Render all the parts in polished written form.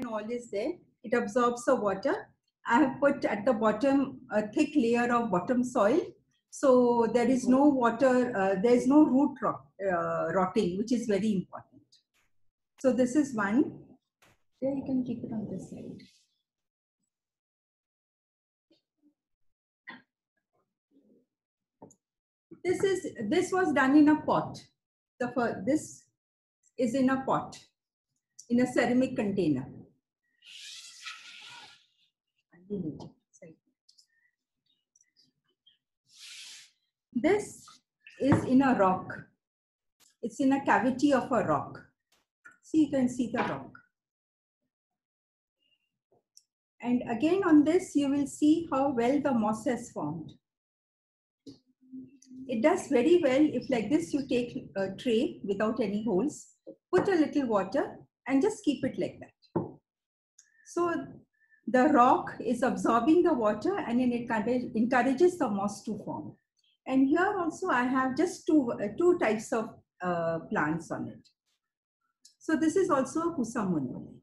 all is there. It absorbs the water. I have put at the bottom a thick layer of bottom soil. So there is no water, there is no root rotting, which is very important. So this is one. There you can keep it on this side. This was done in a pot. This is in a pot, in a ceramic container. This is in a rock. It's in a cavity of a rock. See, you can see the rock. And again on this, you will see how well the moss has formed. It does very well if like this you take a tray without any holes, put a little water and just keep it like that. So the rock is absorbing the water and it encourages the moss to form. And here also I have just two types of plants on it. So this is also a Kusamono.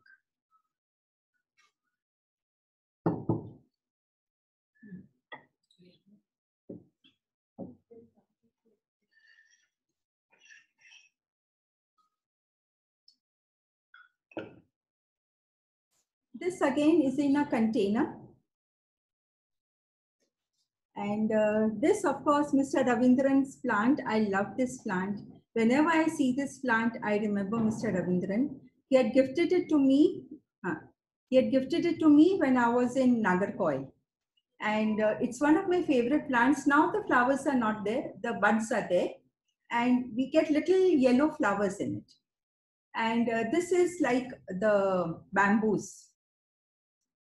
This again is in a container. And this, of course, Mr. Ravindran's plant. I love this plant. Whenever I see this plant, I remember Mr. Ravindran. He had gifted it to me. He had gifted it to me when I was in Nagarkoil. And it's one of my favorite plants. Now the flowers are not there. The buds are there. And we get little yellow flowers in it. And this is like the bamboos.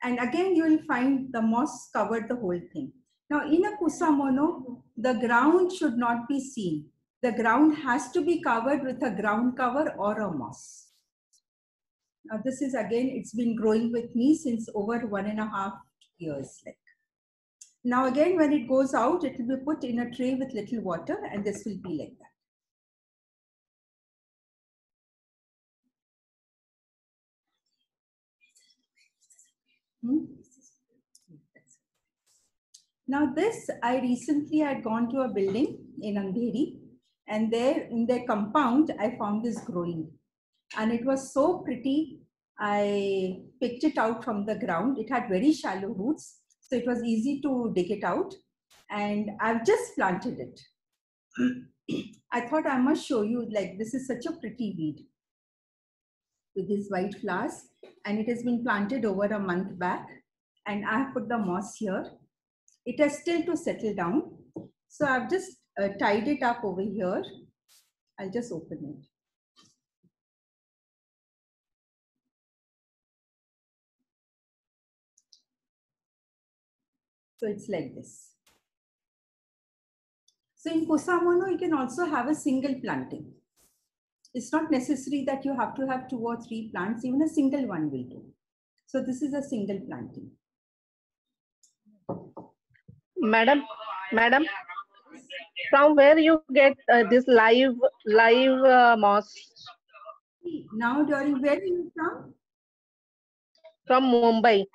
And again, you will find the moss covered the whole thing. Now, in a Kusamono, the ground should not be seen. The ground has to be covered with a ground cover or a moss. Now, this is again, it's been growing with me since over 1.5 years. Now, again, when it goes out, it will be put in a tray with little water, and this will be like that. Now this, I recently had gone to a building in Andheri, and there in their compound, I found this growing. And it was so pretty. I picked it out from the ground. It had very shallow roots, so it was easy to dig it out. And I've just planted it. I thought I must show you, like, this is such a pretty weed with these white flowers. And it has been planted over a month back. And I have put the moss here. It has still to settle down. So I've just tied it up over here. I'll just open it. So it's like this. So in Kusamono, you can also have a single planting. It's not necessary that you have to have 2 or 3 plants. Even a single one will do. So this is a single planting. Madam, from where you get this live moss? Now during, where are you from? From Mumbai.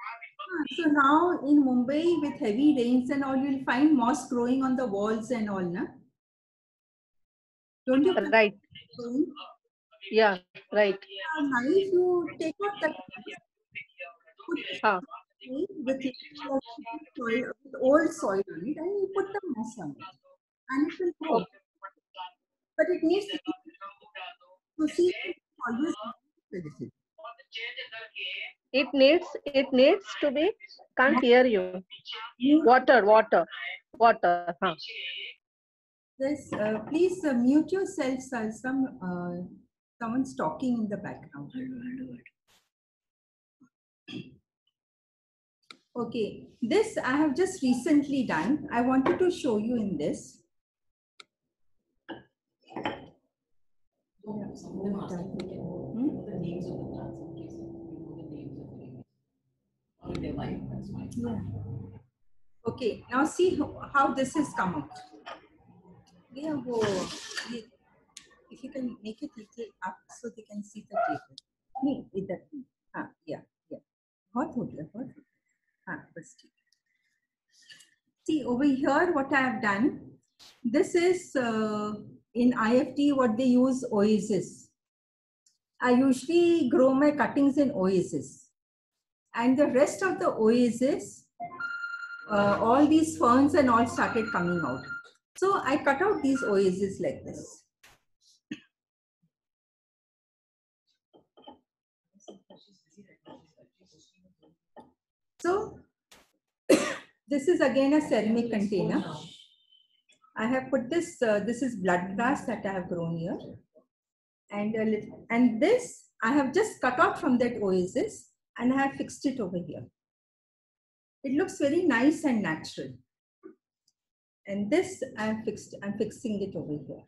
So now in Mumbai with heavy rains and all, you'll find moss growing on the walls and all, na? Don't you? Right. Yeah, right. Now if you take out that with soil, with old soil on it, and you put the moss on it, and it will grow. But it needs to see always. It needs to be. Can't hear you. Water. Huh. Yes, please mute yourself, sir. Someone's talking in the background. Okay, this I have just recently done. I wanted to show you in this. Okay, now see how this has come out. If you can make it little up so they can see the table. Yeah. बहुत हो गया, बहुत. हाँ, बस ठीक. See over here what I have done. This is in IFT what they use Oasis. I usually grow my cuttings in Oasis. And the rest of the Oasis, all these ferns and all started coming out. So I cut out these Oasis like this. So this is again a ceramic container. I have put this, this is blood grass that I have grown here. And this I have just cut out from that Oasis and I have fixed it over here. It looks very nice and natural. And this I'm fixing it over here.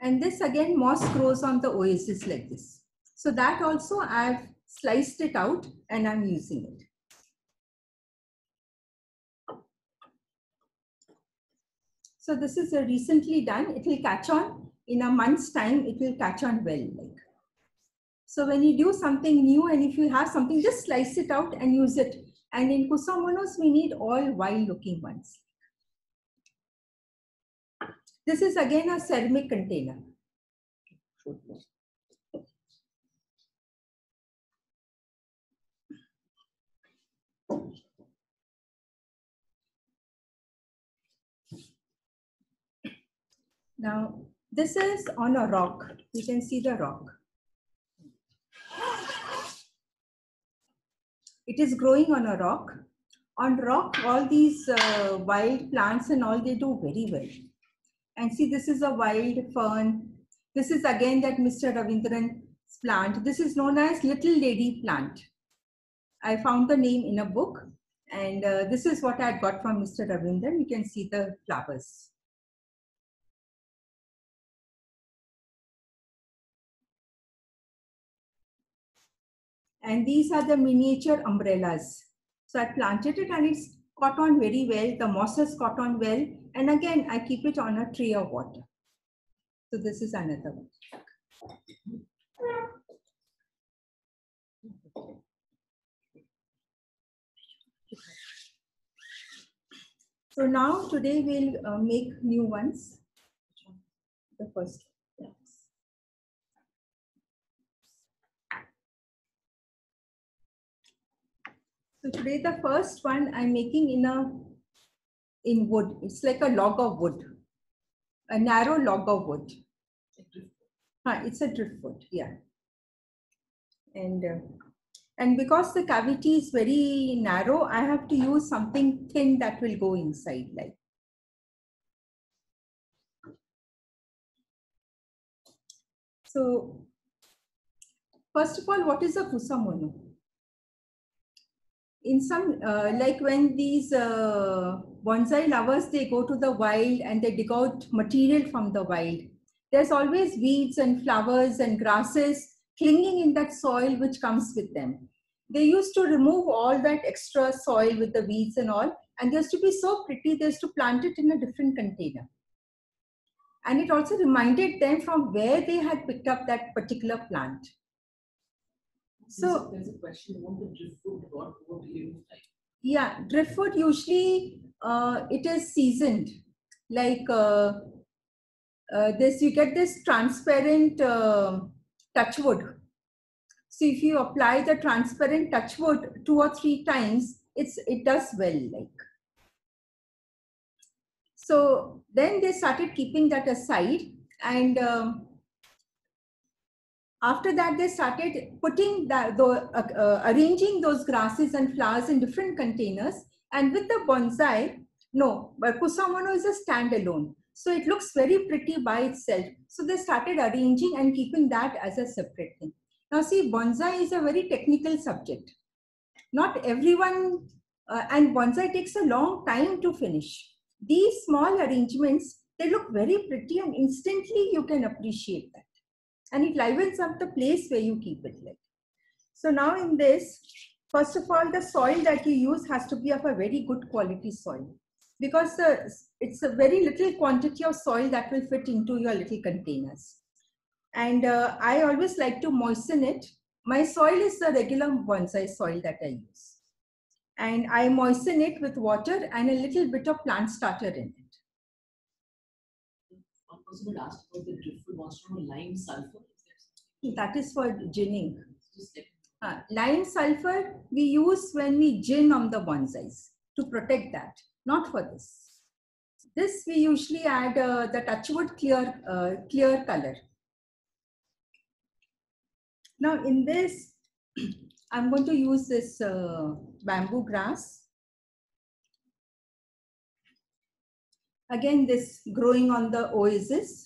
And this again, moss grows on the Oasis like this. So that also I've sliced it out and I'm using it. So this is recently done. It will catch on in a month's time. It will catch on well. Like. So when you do something new and if you have something, just slice it out and use it. And in Kusamonos, we need all wild looking ones. This is again a ceramic container. Now, this is on a rock. You can see the rock. It is growing on a rock. On rock, all these wild plants and all, they do very well. And see, this is a wild fern. This is again that Mr. Ravindran's plant. This is known as little lady plant. I found the name in a book. And this is what I had got from Mr. Ravindran. You can see the flowers. And these are the miniature umbrellas. So I planted it and it's caught on very well. The moss has caught on well. And again, I keep it on a tray of water. So this is another one. So now today we'll make new ones. The first one. So today the first one I'm making in wood. It's like a log of wood, a narrow log of wood. It's a driftwood, yeah. And because the cavity is very narrow, I have to use something thin that will go inside, like. So first of all, what is a kusamono? In some, like when these bonsai lovers, they go to the wild and they dig out material from the wild. There's always weeds and flowers and grasses clinging in that soil which comes with them. They used to remove all that extra soil with the weeds and all, and they used to be so pretty, they used to plant it in a different container. And it also reminded them from where they had picked up that particular plant. So there's a question about the driftwood. What do you like? Yeah, driftwood usually it is seasoned. Like this, you get this transparent touchwood. So if you apply the transparent touchwood 2 or 3 times, it does well. Like. So then they started keeping that aside, and after that, they started putting arranging those grasses and flowers in different containers. And with the bonsai, no, but kusamono is a standalone. So it looks very pretty by itself. So they started arranging and keeping that as a separate thing. Now see, bonsai is a very technical subject. Not everyone, and bonsai takes a long time to finish. These small arrangements, they look very pretty and instantly you can appreciate that. And it livens up the place where you keep it. Like. So now in this, first of all, the soil that you use has to be of a very good quality soil. because it's a very little quantity of soil that will fit into your little containers. And I always like to moisten it. My soil is the regular bonsai soil that I use. And I moisten it with water and a little bit of plant starter in it. One person had asked about the driftwood, wants to know lime sulfur. That is for ginning. Just like Lime sulfur we use when we gin on the bonsais to protect that, not for this. This we usually add the touchwood clear color. Now in this, I'm going to use this bamboo grass. Again, this growing on the oasis.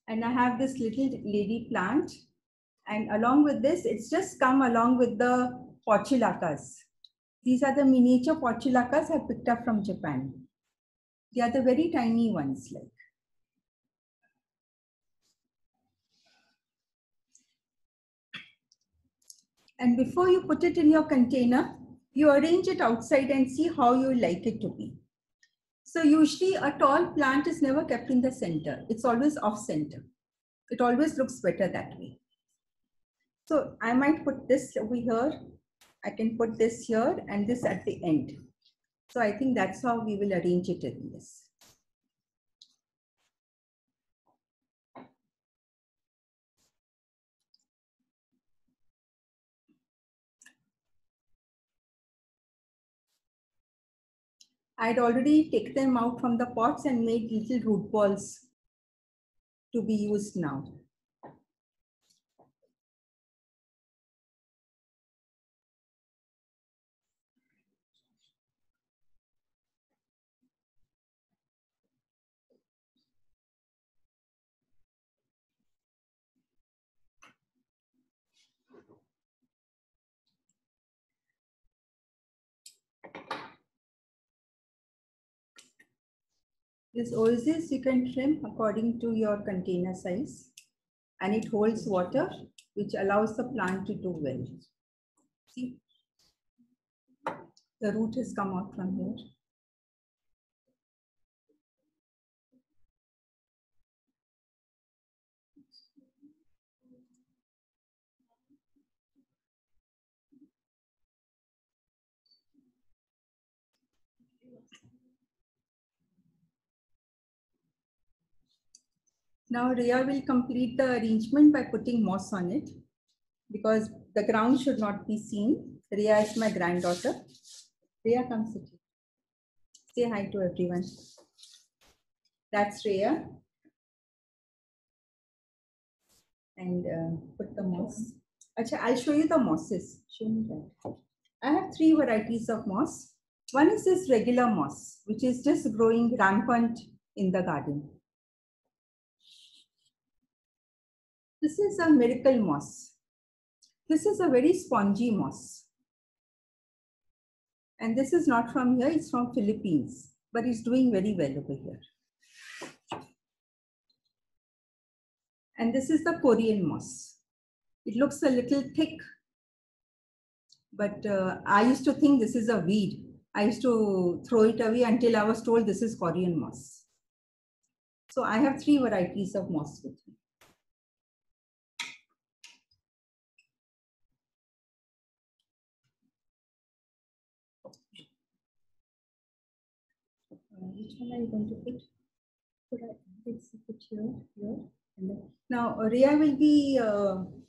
And I have this little lady plant. And along with this, it's just come along with the portulacas. These are the miniature portulacas I picked up from Japan. They are the very tiny ones. Like. And before you put it in your container, you arrange it outside and see how you like it to be. So usually a tall plant is never kept in the center. It's always off center. It always looks better that way. So I might put this over here. I can put this here and this at the end. So I think that's how we will arrange it in this. I'd already taken them out from the pots and made little root balls to be used now. This oasis you can trim according to your container size, and it holds water, which allows the plant to do well. See, the root has come out from here. Now Ria will complete the arrangement by putting moss on it, because the ground should not be seen. Ria is my granddaughter. Ria, come sit here. Say hi to everyone. That's Ria. And put the moss. Achha, I'll show you the mosses. Show me that. I have 3 varieties of moss. One is this regular moss, which is just growing rampant in the garden. This is a miracle moss. This is a very spongy moss. And this is not from here, it's from Philippines, but it's doing very well over here. And this is the Korean moss. It looks a little thick, but I used to think this is a weed. I used to throw it away until I was told this is Korean moss. So I have 3 varieties of moss with me. Which one are you going to put? Put here, here, and then. Now Ria will be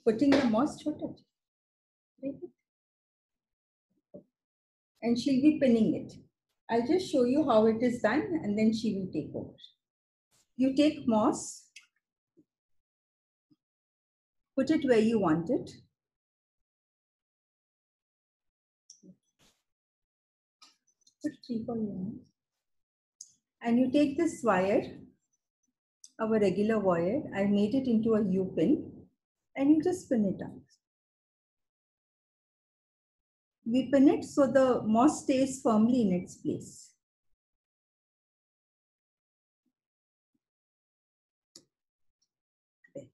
putting the moss, and she'll be pinning it. I'll just show you how it is done, and then she will take over. You take moss, put it where you want it. Put 3 for you. And you take this wire, our regular wire. I made it into a U-pin, and you just pin it up. We pin it so the moss stays firmly in its place. Okay.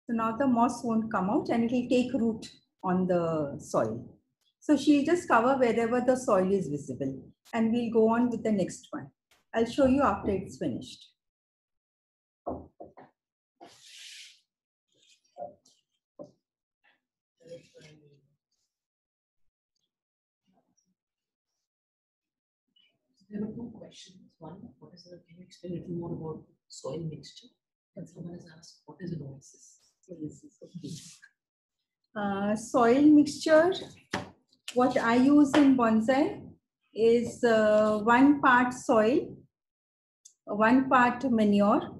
So now the moss won't come out and it will take root on the soil. So she'll just cover wherever the soil is visible, and we'll go on with the next one. I'll show you after it's finished. There were two questions. One, what is the, can you explain a little more about soil mixture? And someone has asked, what is an oasis? Soil mixture, what I use in bonsai is 1 part soil, 1 part manure,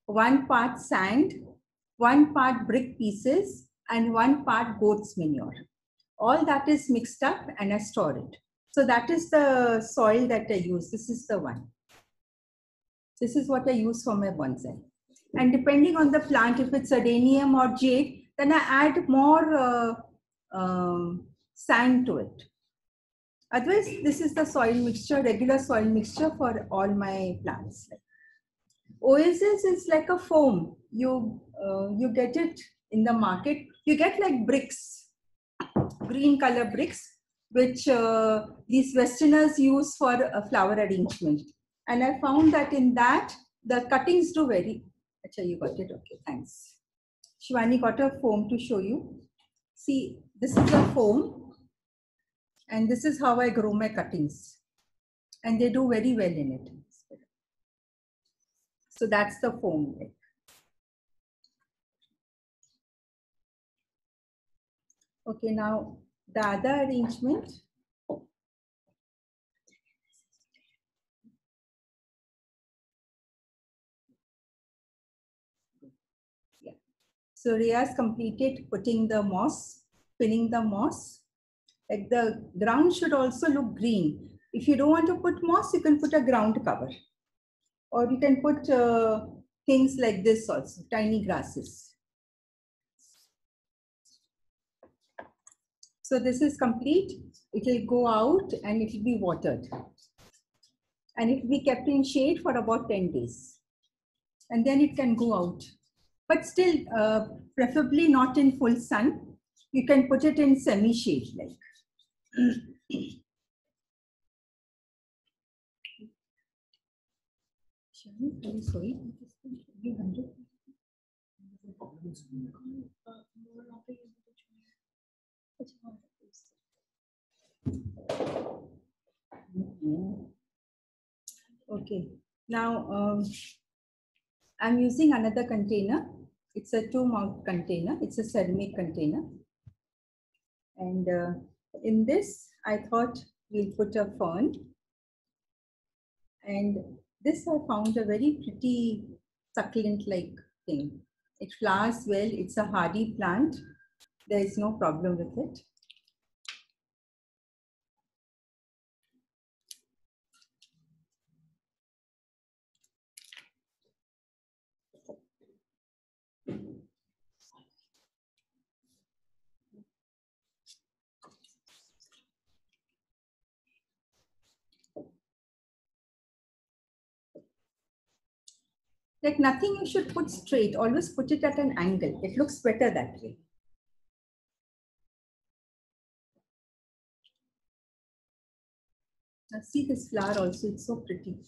1 part sand, 1 part brick pieces, and 1 part goat's manure. All that is mixed up and I store it. So that is the soil that I use. This is the one. This is what I use for my bonsai. And depending on the plant, if it's adenium or jade, then I add more sand to it. Otherwise, this is the soil mixture, regular soil mixture for all my plants. Oasis is like a foam. You get it in the market. You get like bricks, green color bricks, which these Westerners use for a flower arrangement. And I found that in that, the cuttings do very. Achha, you got it. Okay, thanks. Shivani got a foam to show you. See, this is a foam. And this is how I grow my cuttings. And they do very well in it. So that's the foam. Okay, now the other arrangement. Yeah. So Riya's completed putting the moss, pinning the moss. Like the ground should also look green. If you don't want to put moss, you can put a ground cover. Or you can put things like this also, tiny grasses. So this is complete. It will go out and it will be watered. And it will be kept in shade for about 10 days. And then it can go out. But still, preferably not in full sun. You can put it in semi-shade like. Sorry. Okay, now I'm using another container. It's a 2-mouth container. It's a ceramic container. And in this, I thought we'll put a fern. And this I found a very pretty succulent-like thing. It flowers well. It's a hardy plant. There is no problem with it. Like nothing you should put straight, always put it at an angle. It looks better that way. Now see this flower also, it's so pretty.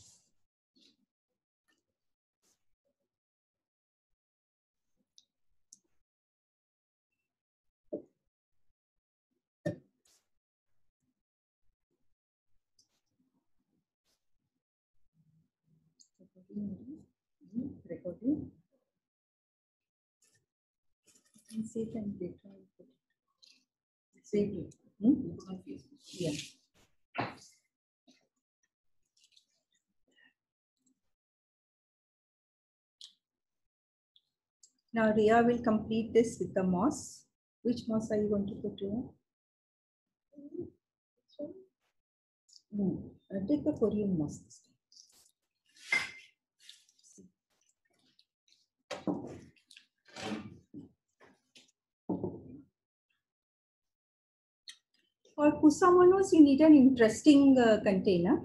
Recording. You can save and later. Save it. Yeah. Now Riya will complete this with the moss. Which moss are you going to put in? No, take the Korean moss this time. For Kusamonos, you need an interesting container.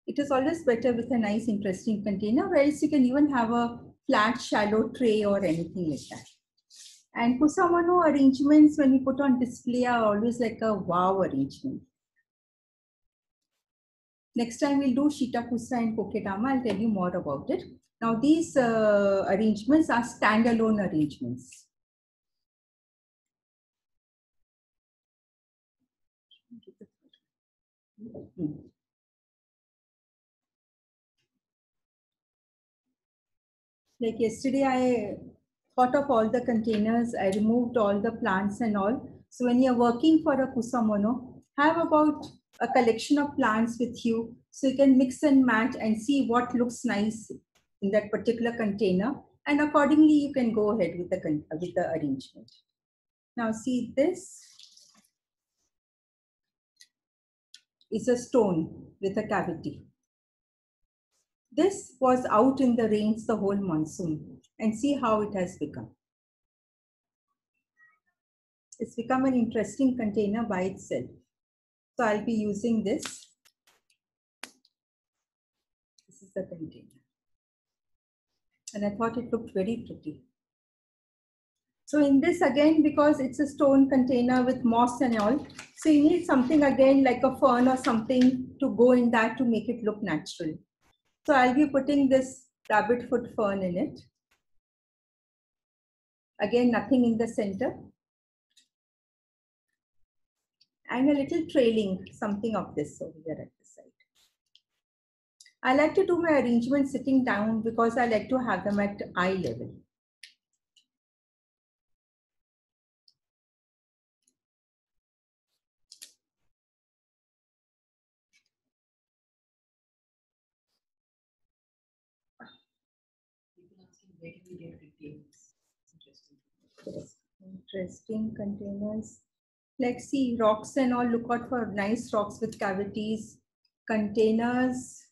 It is always better with a nice, interesting container, or else you can even have a flat, shallow tray or anything like that. And Kusamono arrangements, when you put on display, are always like a wow arrangement. Next time we'll do Shitakusa and Kokedama. I'll tell you more about it. Now these arrangements are standalone arrangements. Like yesterday, I thought of all the containers. I removed all the plants and all. So when you're working for a Kusamono, have about a collection of plants with you, so you can mix and match and see what looks nice in that particular container, and accordingly you can go ahead with the arrangement. Now see, this is a stone with a cavity. This was out in the rains the whole monsoon, and see how it has become. It's become an interesting container by itself. So I'll be using this. This is the container. And I thought it looked very pretty. So in this again, because it's a stone container with moss and all, so you need something again like a fern or something to go in that to make it look natural. So I'll be putting this rabbit foot fern in it. Again, nothing in the center. And a little trailing, something of this over here at the side. I like to do my arrangement sitting down because I like to have them at eye level. People asking where can we get containers? Interesting containers. Let's see, rocks and all. Look out for nice rocks with cavities. Containers.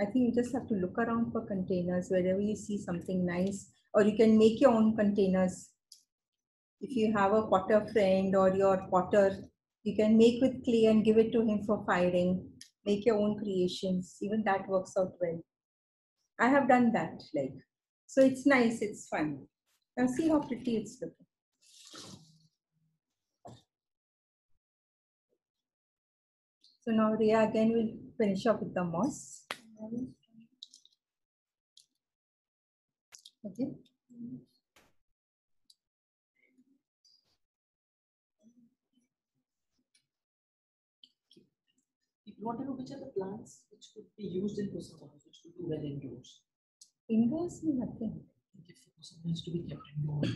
I think you just have to look around for containers wherever you see something nice, or you can make your own containers. If you have a potter friend or your potter, you can make with clay and give it to him for firing. Make your own creations. Even that works out well. I have done that, like. So it's nice, it's fun. Now see how pretty it's looking. So now Ria again will finish up with the moss. Okay. People want to know which are the plants which could be used in Kusamonos, which could do well indoors. Indoors, nothing. If Kusamonos to be kept indoors.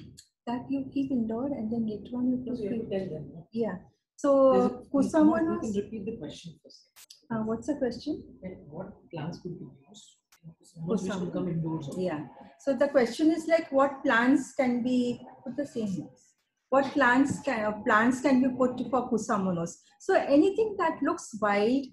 That you keep indoor and then later on you Because you have to tell them. No? Yeah. So You Kusamonos. can repeat the question first. What's the question? What plants could be used in Kusamonos which could come indoors? Also? Yeah. So the question is like, what plants can be put the same ones? What plants can be put for Kusamonos? So anything that looks wild,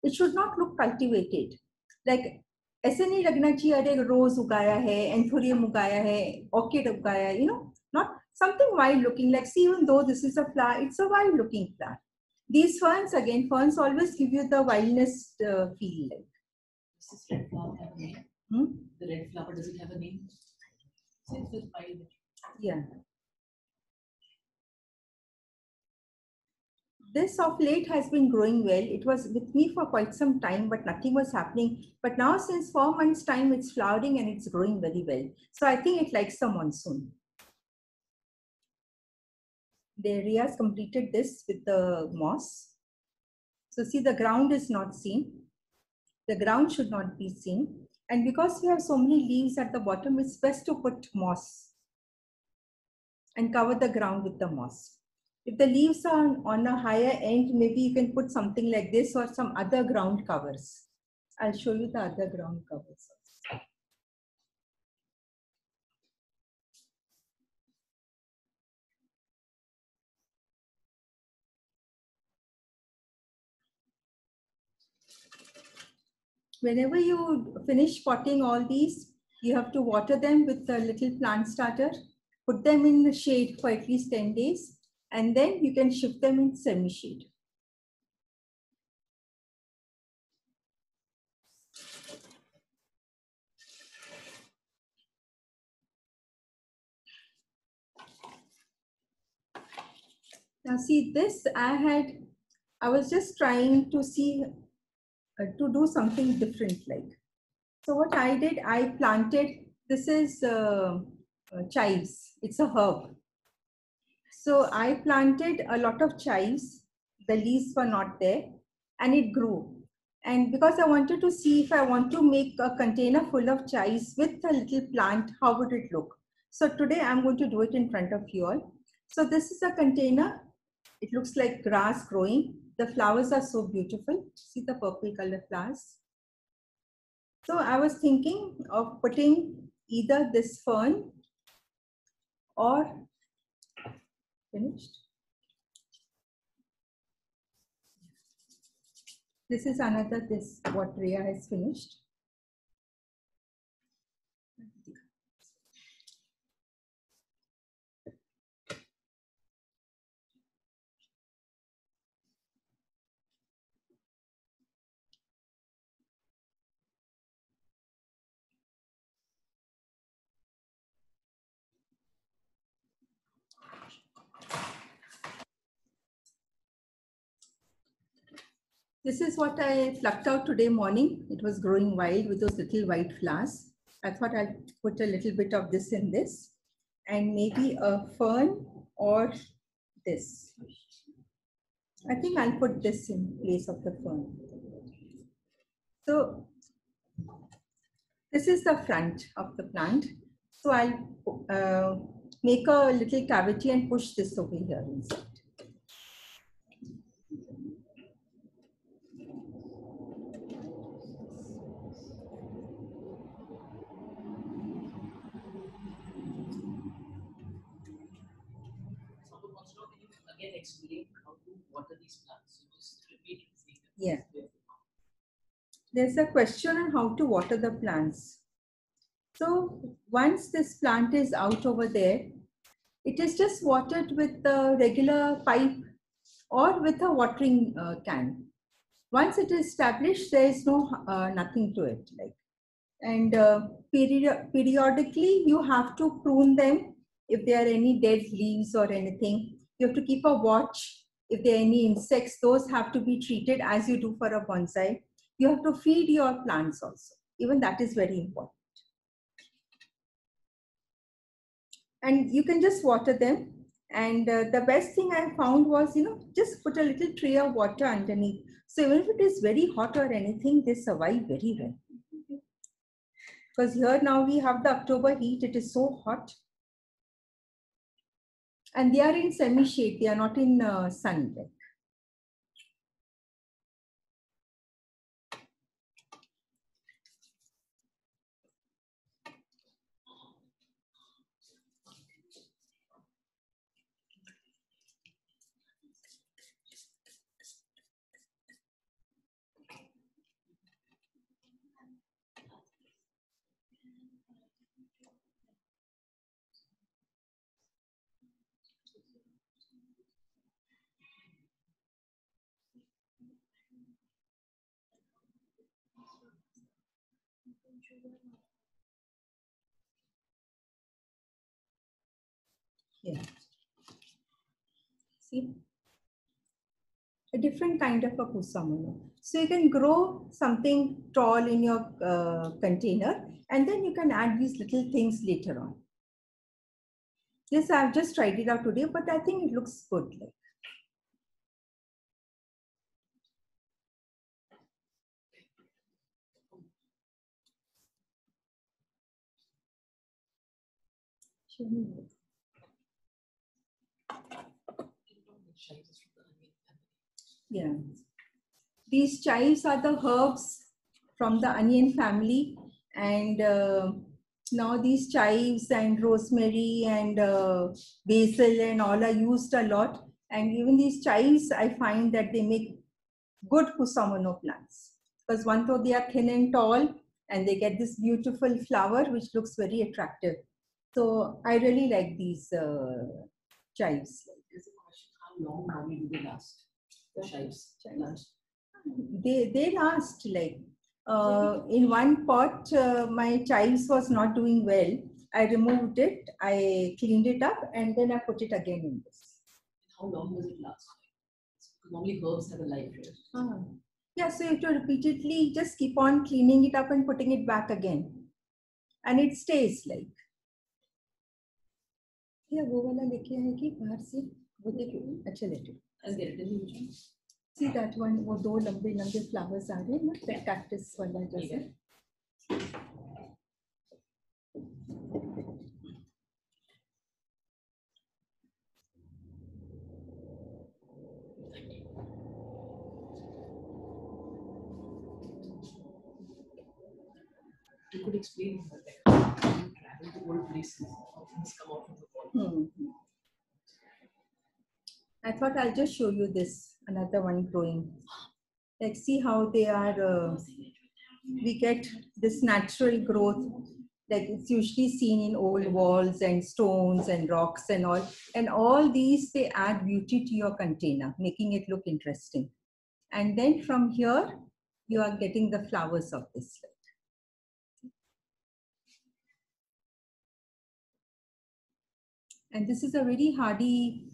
it should not look cultivated. Like ऐसे नहीं लगना चाहिए अरे रोज उगाया है, anthurium उगाया है, orchid उगाया है, you know, not something wild looking. Like see, even though this is a flower, it's a wild looking plant. These ferns, again, ferns always give you the wildness feel. Like. Does this red flower have a name? The red flower, does it have a name? Since it's wild. Yeah. This of late has been growing well. It was with me for quite some time, but nothing was happening. But now since 4 months time, it's flowering and it's growing very well. So I think it likes the monsoon. The Ria's completed this with the moss. So see, the ground is not seen. The ground should not be seen. And because we have so many leaves at the bottom, it's best to put moss and cover the ground with the moss. If the leaves are on a higher end, maybe you can put something like this or some other ground covers. I'll show you the other ground covers. Whenever you finish potting all these, you have to water them with a little plant starter, put them in the shade for at least 10 days, and then you can shift them in semi-shade. Now see this, I was just trying to see, to do something different like. So what I did, I planted, this is chives, it's a herb. So I planted a lot of chives, the leaves were not there, and it grew. And because I wanted to see if I want to make a container full of chives with a little plant, how would it look? So today I'm going to do it in front of you all. So this is a container. It looks like grass growing. The flowers are so beautiful. See the purple color flowers. So I was thinking of putting either this fern or finished. This is another, this what Rhea has finished. This is what I plucked out today morning. It was growing wild with those little white flowers. I thought I'll put a little bit of this in this and maybe a fern or this. I think I'll put this in place of the fern. So this is the front of the plant. So I'll make a little cavity and push this over here inside. Again, explain how to water these plants. So just repeat it. Yeah. There's a question on how to water the plants. So once this plant is out over there, it is just watered with the regular pipe or with a watering can. Once it is established, there is no nothing to it. Like, and periodically you have to prune them if there are any dead leaves or anything. You have to keep a watch. If there are any insects, those have to be treated as you do for a bonsai. You have to feed your plants also. Even that is very important. And you can just water them. And the best thing I found was, just put a little tray of water underneath. So even if it is very hot or anything, they survive very well. Because here now we have the October heat, it is so hot. And they are in semi-shade, they are not in sun. Yeah. See, a different kind of a kusamano. So you can grow something tall in your container, and then you can add these little things later on. Yes, I've just tried it out today, but I think it looks good. Like. Yeah. These chives are the herbs from the onion family, and now these chives and rosemary and basil and all are used a lot. And even these chives, I find that they make good kusamano plants because one though they are thin and tall, and they get this beautiful flower which looks very attractive. So I really like these chives. There's a question: how long normally do they last? The chives. They last like in one pot. My chives was not doing well. I removed it, I cleaned it up, and then I put it again in this. how long does it last? Because normally herbs have a life, right? Ah. Yeah, so you have to repeatedly just keep on cleaning it up and putting it back again. And it stays like. Yeah, वो वाला लेके आएगी बाहर से वो देखो अच्छा लेते I'll get it in the kitchen. see that one वो दो लंबे लंबे flowers आ रहे हैं ना that cactus वाला जैसे You could explain her like you travel to old places, how things come out of the wall. I thought I'll just show you this another one growing. Like see how they are. We get this natural growth. Like it's usually seen in old walls and stones and rocks and all. And all these they add beauty to your container, making it look interesting. And then from here, you are getting the flowers of this. And this is a very hardy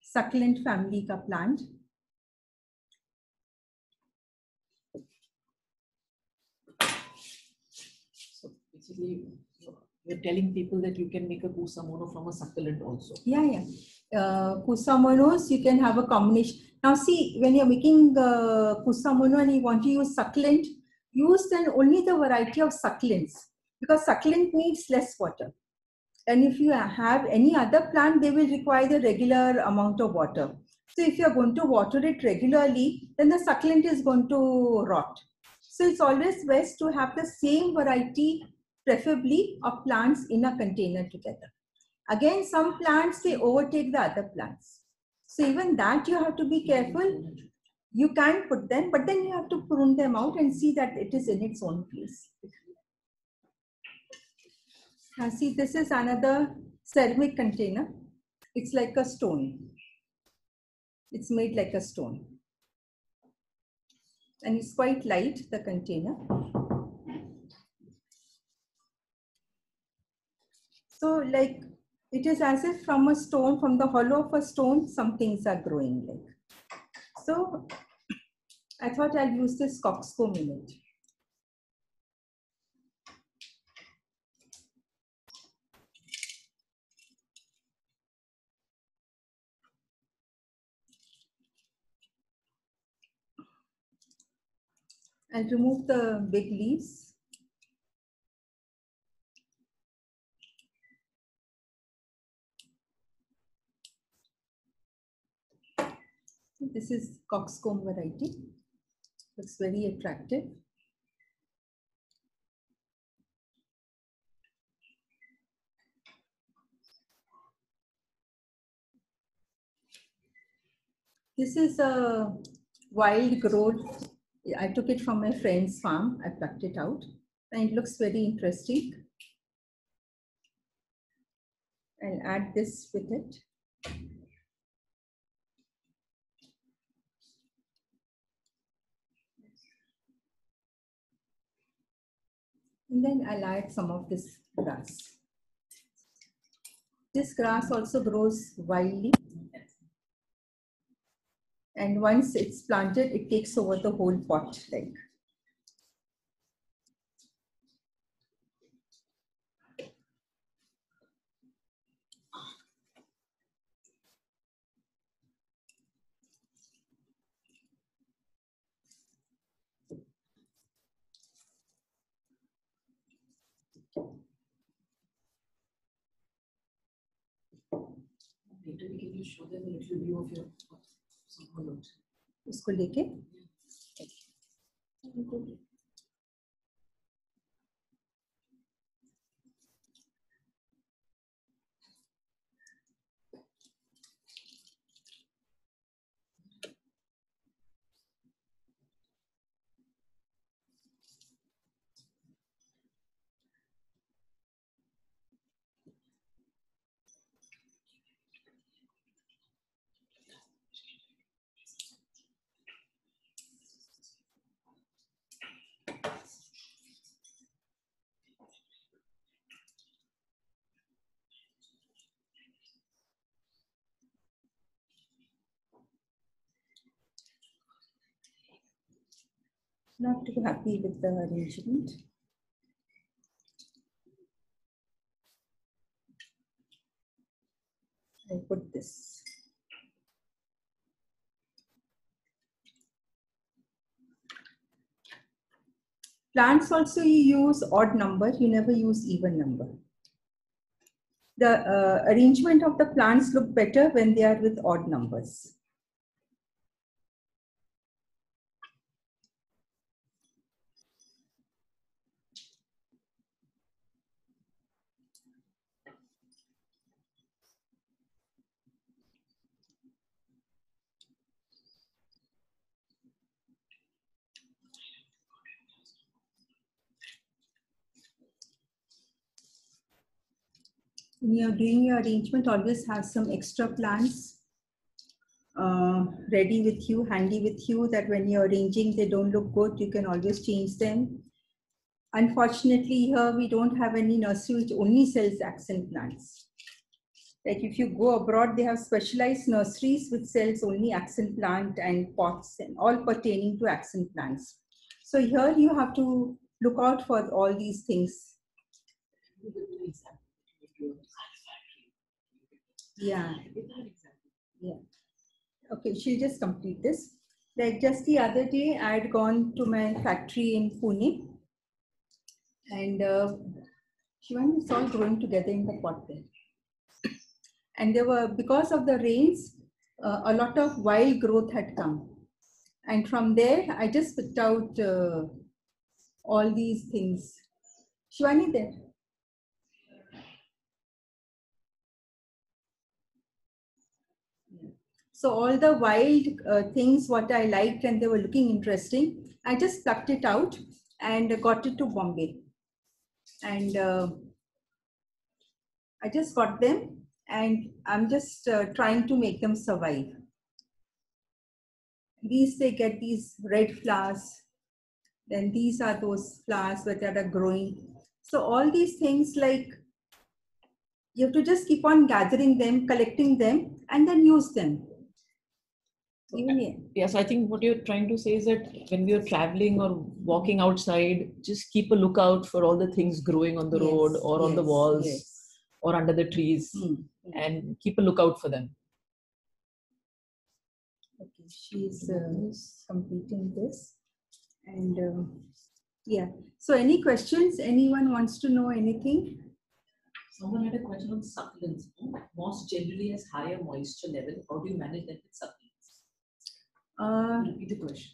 succulent family ka plant. So basically, you're telling people that you can make a kusamono from a succulent also. Yeah. Kusamonos, you can have a combination. Now see, when you're making kusamono and you want to use succulent, use then only the variety of succulents because succulent needs less water. And if you have any other plant, they will require the regular amount of water. So if you're going to water it regularly, then the succulent is going to rot. So it's always best to have the same variety, preferably of plants in a container together. Again, some plants, they overtake the other plants. So even that you have to be careful. You can put them, but then you have to prune them out and see that it is in its own place. See, this is another ceramic container. It's like a stone. It's made like a stone. And it's quite light, the container. So like, it is as if from a stone, from the hollow of a stone, some things are growing like. So I thought I'll use this coxcomb in it. I'll remove the big leaves. This is coxcomb variety. Looks very attractive. This is a wild growth. I took it from my friend's farm. I plucked it out and it looks very interesting. I'll add this with it. And then I'll add some of this grass. This grass also grows wildly. And once it's planted, it takes over the whole pot. Like. Later, can you show them a little view of your succulent? उसको लेके Not too happy with the arrangement. I put this. Plants also you use odd number, you never use even number. The arrangement of the plants look better when they are with odd numbers. When you're doing your arrangement, always have some extra plants ready with you, handy with you, that when you're arranging, they don't look good, you can always change them. Unfortunately, here we don't have any nursery which only sells accent plants. Like if you go abroad, they have specialized nurseries which sells only accent plant and pots and all pertaining to accent plants. So here you have to look out for all these things. Yeah. Yeah. Okay, she'll just complete this. Like just the other day, I had gone to my factory in Pune, and Shivani, it's all growing together in the pot there. And there were, because of the rains, a lot of wild growth had come. And from there, I just picked out all these things. Shivani, there. So all the wild things, what I liked and they were looking interesting, I just plucked it out and got it to Bombay. And I just got them and I'm just trying to make them survive. These, they get these red flowers. Then these are those flowers that are growing. So all these things, like, you have to just keep on gathering them, collecting them, and then use them. Yes, I think what you're trying to say is that when we are traveling or walking outside, just keep a lookout for all the things growing on the road or on the walls or under the trees, and keep a lookout for them. Okay, she's completing this. And yeah, so any questions? Anyone wants to know anything? Someone had a question on succulents. Moss generally has higher moisture level. How do you manage that with succulents? Repeat the question.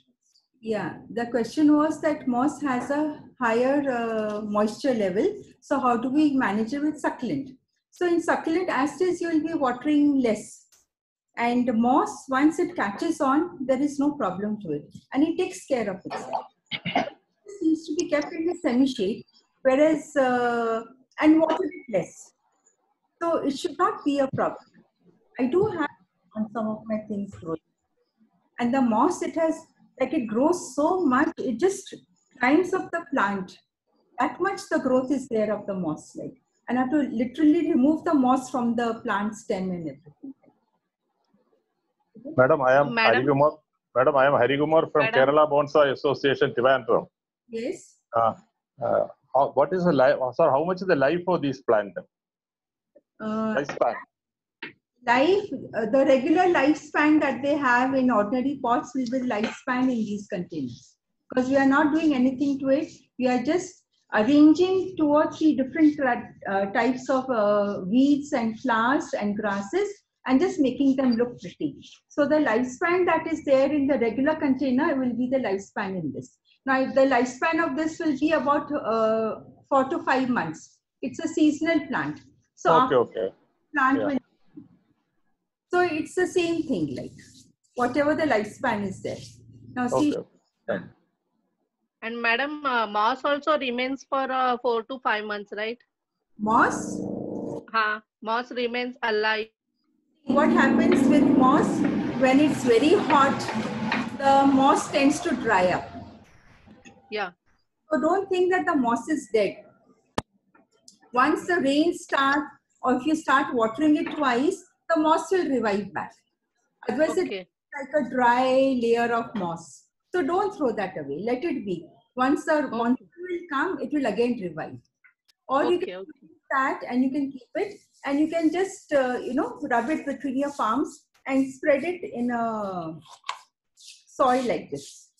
Yeah, the question was that moss has a higher moisture level. So how do we manage it with succulent? So in succulent, as it is, you will be watering less. And moss, once it catches on, there is no problem to it. And it takes care of itself. It needs to be kept in the semi-shade, whereas, and water it less. So it should not be a problem. I do have on some of my things growing. And the moss, it has, like, it grows so much, it just climbs up the plant. That much the growth is there of the moss, like, and I have to literally remove the moss from the plant stem and everything. Madam, I am Hari Kumar. Madam, I am Hari Kumar from Kerala Bonsai Association, Trivandrum. Yes. What is the life? Sir, how much is the life for these plants? Lifespan. The regular lifespan that they have in ordinary pots will be the lifespan in these containers. Because we are not doing anything to it. We are just arranging 2 or 3 different types of weeds and flowers and grasses and just making them look pretty. So the lifespan that is there in the regular container will be the lifespan in this. Now, the lifespan of this will be about 4 to 5 months. It's a seasonal plant. So plant will. So it's the same thing, like whatever the lifespan is there. Now see. And madam, moss also remains for 4 to 5 months, right? Moss? Moss remains alive. What happens with moss, when it's very hot, the moss tends to dry up. Yeah. So don't think that the moss is dead. Once the rains start, or if you start watering it twice, the moss will revive back. Otherwise, it's like a dry layer of moss. So don't throw that away. Let it be. Once the monsoon will come, it will again revive. Or you can keep that and you can keep it and you can just, rub it between your palms and spread it in a soil like this.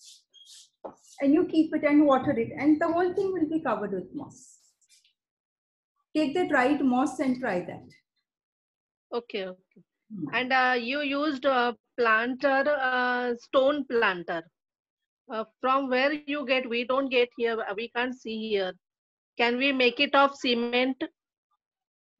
And you keep it and water it and the whole thing will be covered with moss. Take the dried moss and try that. Okay. And you used a planter, stone planter. From where you get? We don't get here. We can't see here. Can we make it of cement?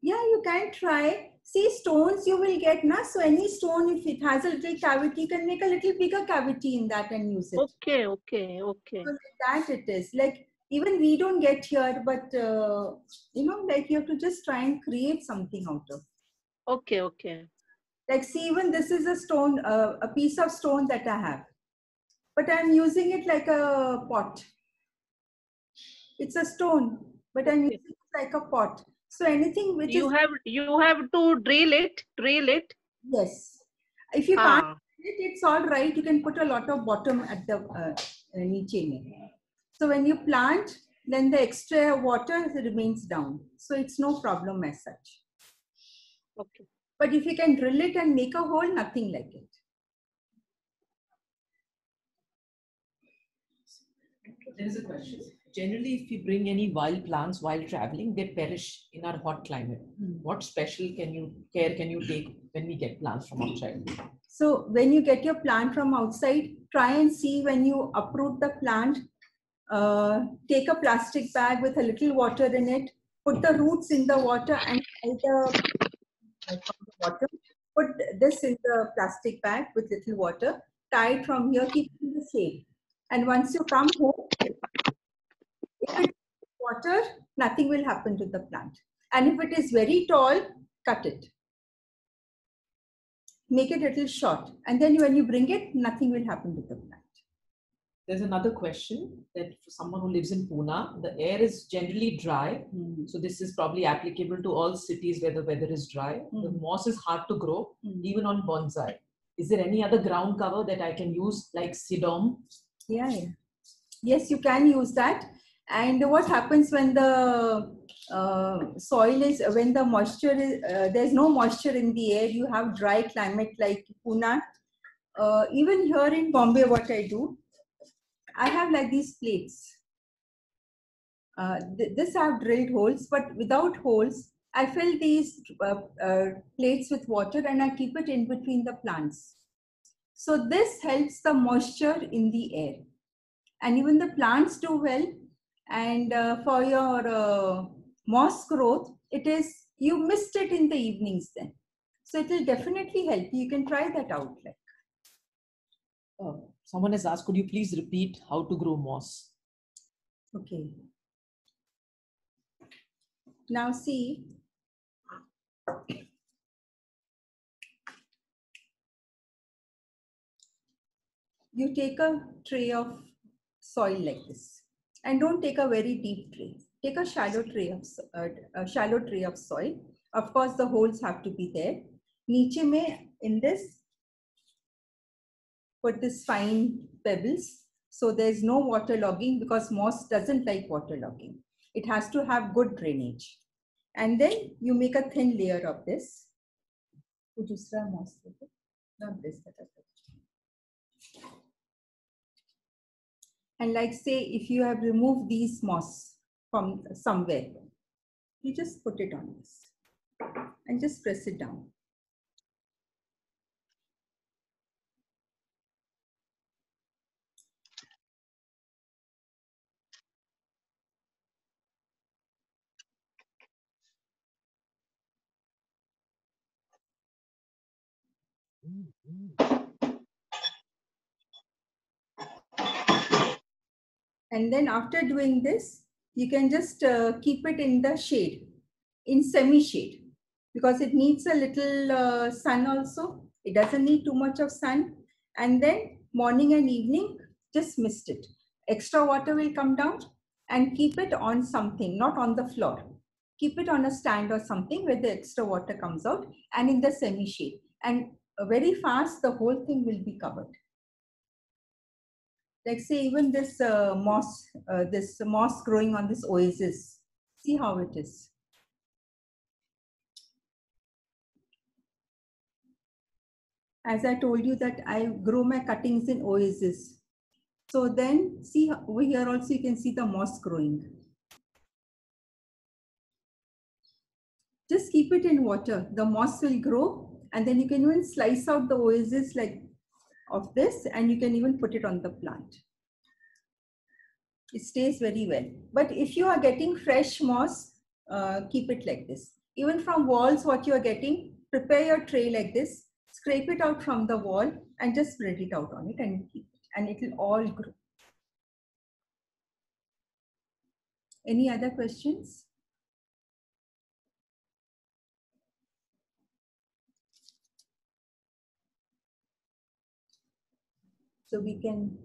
Yeah, you can try. See, stones you will get, na? So any stone, if it has a little cavity, you can make a little bigger cavity in that and use it. Okay. So like that it is. Like even we don't get here, but like you have to just try and create something out of. Okay. Like see, even this is a stone, a piece of stone that I have, but I'm using it like a pot. It's a stone, but I'm using it like a pot. So anything which you have to drill it. Yes. If you can't drill it, it's all right. You can put a lot of bottom at the niche mein. So when you plant, then the extra water remains down. So it's no problem as such. Okay. But if you can drill it and make a hole, nothing like it. There is a question. Generally, if we bring any wild plants while traveling, they perish in our hot climate. What special care can you take when we get plants from outside? So when you get your plant from outside, try and see when you uproot the plant, take a plastic bag with a little water in it, put the roots in the water and put this in the plastic bag with little water, tie it from here, keep it in the shade. And once you come home, if it is water, nothing will happen to the plant. And if it is very tall, cut it. Make it a little short. And then when you bring it, nothing will happen to the plant. There's another question that for someone who lives in Pune, the air is generally dry. So this is probably applicable to all cities where the weather is dry. The moss is hard to grow, even on bonsai. Is there any other ground cover that I can use like Sidom? Yeah. Yes, you can use that. And what happens when the soil is, when the moisture is, there's no moisture in the air, you have dry climate like Pune. Even here in Bombay, what I do, I have like these plates. This I have drilled holes, but without holes, I fill these plates with water and I keep it in between the plants. So this helps the moisture in the air. And even the plants do well. And for your moss growth, you mist it in the evenings then. So it will definitely help. You can try that out. Someone has asked, could you please repeat how to grow moss? Okay. Now see, you take a tray of soil like this, and don't take a very deep tray. Take a shallow tray of soil. Of course, the holes have to be there. Niche mein, in this, put this fine pebbles. So there's no water logging because moss doesn't like water logging. It has to have good drainage. And then you make a thin layer of this. Not this. And like say, if you have removed these moss from somewhere, you just put it on this and just press it down. And then after doing this, you can just keep it in the shade, in semi-shade, because it needs a little sun also. It doesn't need too much of sun. And then morning and evening, just mist it. Extra water will come down and keep it on something, not on the floor. Keep it on a stand or something where the extra water comes out and in the semi-shade. And very fast, the whole thing will be covered. Like say even this moss growing on this oasis. See how it is. As I told you that I grow my cuttings in oasis. So then see over here also you can see the moss growing. Just keep it in water. The moss will grow, and then you can even slice out the oasis like of this, and you can even put it on the plant. It stays very well. But if you are getting fresh moss, keep it like this. Even from walls, what you are getting, prepare your tray like this, scrape it out from the wall and just spread it out on it and keep it, and it will all grow. Any other questions? So we can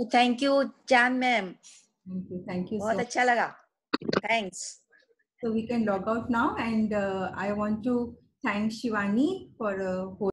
Thank you, Jan ma'am. Thank you. बहुत अच्छा लगा. Thanks. So we can log out now, and I want to thank Shivani for